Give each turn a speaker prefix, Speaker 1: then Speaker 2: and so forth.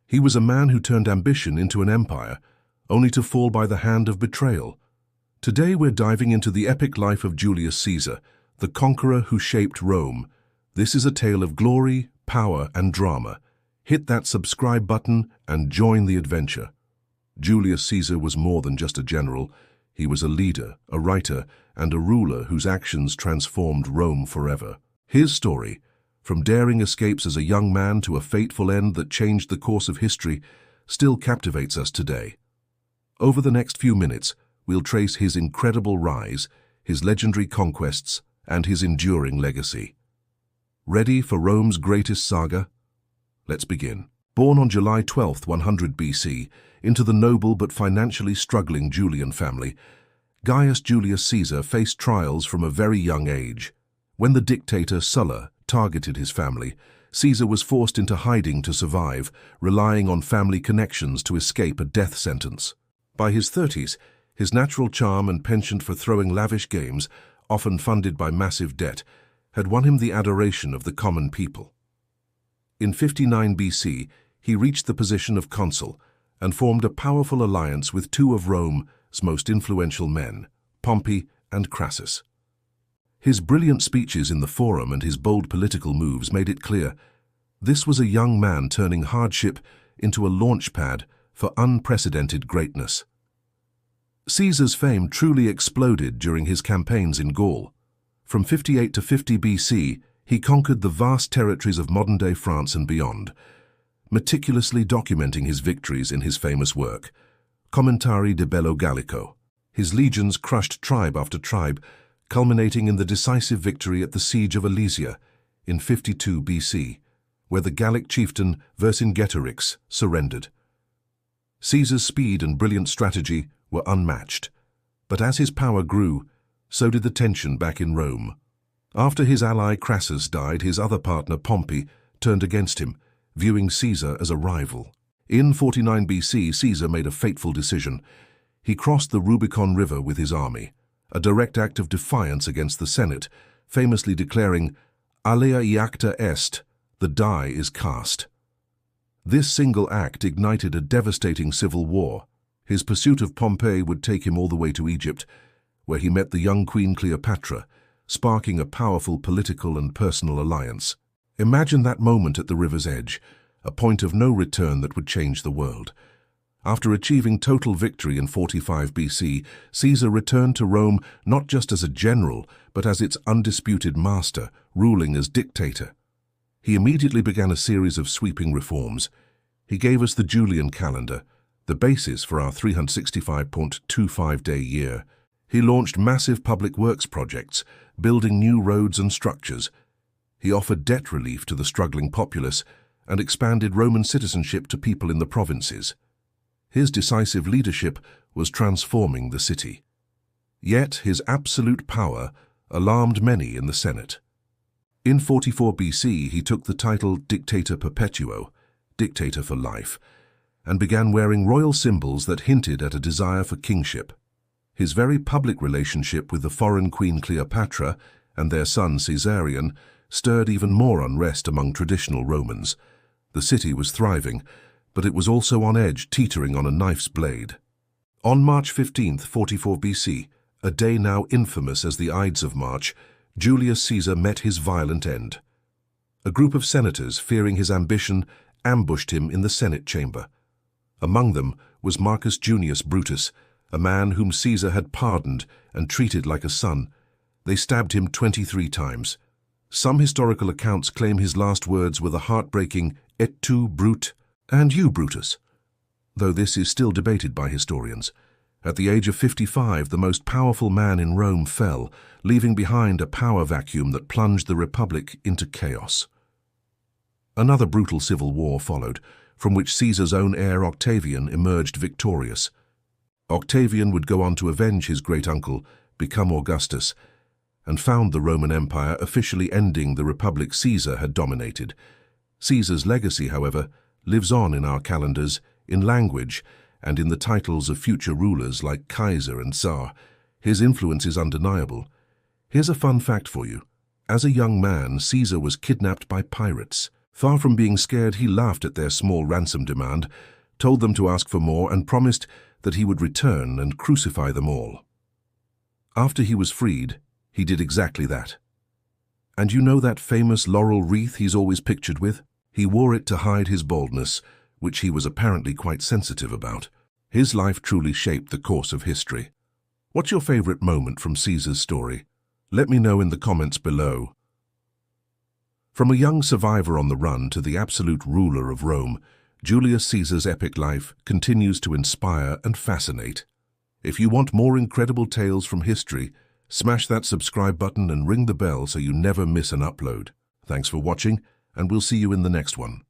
Speaker 1: He was a man who turned ambition into an empire, only to fall by the hand of betrayal. Today we're diving into the epic life of Julius Caesar, the conqueror who shaped Rome. This is a tale of glory, power, and drama. Hit that subscribe button and join the adventure. Julius Caesar was more than just a general. He was a leader, a writer, and a ruler whose actions transformed Rome forever. His story, from daring escapes as a young man to a fateful end that changed the course of history, still captivates us today. Over the next few minutes, we'll trace his incredible rise, his legendary conquests, and his enduring legacy. Ready for Rome's greatest saga? Let's begin. Born on July 12, 100 BC, into the noble but financially struggling Julian family, Gaius Julius Caesar faced trials from a very young age. When the dictator Sulla targeted his family, Caesar was forced into hiding to survive, relying on family connections to escape a death sentence. By his 30s, his natural charm and penchant for throwing lavish games, often funded by massive debt, had won him the adoration of the common people. In 59 BC, he reached the position of consul and formed a powerful alliance with two of Rome's most influential men, Pompey and Crassus. His brilliant speeches in the Forum and his bold political moves made it clear this was a young man turning hardship into a launchpad for unprecedented greatness. Caesar's fame truly exploded during his campaigns in Gaul. From 58 to 50 BC, he conquered the vast territories of modern-day France and beyond, meticulously documenting his victories in his famous work, Commentari de Bello Gallico. His legions crushed tribe after tribe, culminating in the decisive victory at the Siege of Alesia in 52 BC, where the Gallic chieftain Vercingetorix surrendered. Caesar's speed and brilliant strategy were unmatched, but as his power grew, so did the tension back in Rome. After his ally Crassus died, his other partner Pompey turned against him, viewing Caesar as a rival. In 49 BC, Caesar made a fateful decision. He crossed the Rubicon River with his army, a direct act of defiance against the Senate, famously declaring, "Alea iacta est," the die is cast. This single act ignited a devastating civil war. His pursuit of Pompey would take him all the way to Egypt, where he met the young Queen Cleopatra, sparking a powerful political and personal alliance. Imagine that moment at the river's edge, a point of no return that would change the world. After achieving total victory in 45 BC, Caesar returned to Rome not just as a general, but as its undisputed master, ruling as dictator. He immediately began a series of sweeping reforms. He gave us the Julian calendar, the basis for our 365.25-day year. He launched massive public works projects, building new roads and structures. He offered debt relief to the struggling populace and expanded Roman citizenship to people in the provinces. His decisive leadership was transforming the city. Yet his absolute power alarmed many in the Senate. In 44 BC, he took the title Dictator Perpetuo, dictator for life, and began wearing royal symbols that hinted at a desire for kingship. His very public relationship with the foreign Queen Cleopatra and their son Caesarion stirred even more unrest among traditional Romans. The city was thriving, but it was also on edge, teetering on a knife's blade. On March 15, 44 BC, a day now infamous as the Ides of March, Julius Caesar met his violent end. A group of senators, fearing his ambition, ambushed him in the Senate chamber. Among them was Marcus Junius Brutus, a man whom Caesar had pardoned and treated like a son. They stabbed him 23 times. Some historical accounts claim his last words were the heartbreaking "Et tu, Brute?" and "You, Brutus?" though this is still debated by historians. At the age of 55, the most powerful man in Rome fell, leaving behind a power vacuum that plunged the Republic into chaos. Another brutal civil war followed, from which Caesar's own heir Octavian emerged victorious. Octavian would go on to avenge his great-uncle, become Augustus, and found the Roman Empire, officially ending the republic Caesar had dominated. Caesar's legacy, however, lives on in our calendars, in language, and in the titles of future rulers like Kaiser and Tsar. His influence is undeniable. Here's a fun fact for you. As a young man, Caesar was kidnapped by pirates. Far from being scared, he laughed at their small ransom demand, told them to ask for more, and promised that he would return and crucify them all. After he was freed, he did exactly that. And you know that famous laurel wreath he's always pictured with? He wore it to hide his baldness, which he was apparently quite sensitive about. His life truly shaped the course of history. What's your favorite moment from Caesar's story? Let me know in the comments below. From a young survivor on the run to the absolute ruler of Rome, Julius Caesar's epic life continues to inspire and fascinate. If you want more incredible tales from history, smash that subscribe button and ring the bell so you never miss an upload. Thanks for watching, and we'll see you in the next one.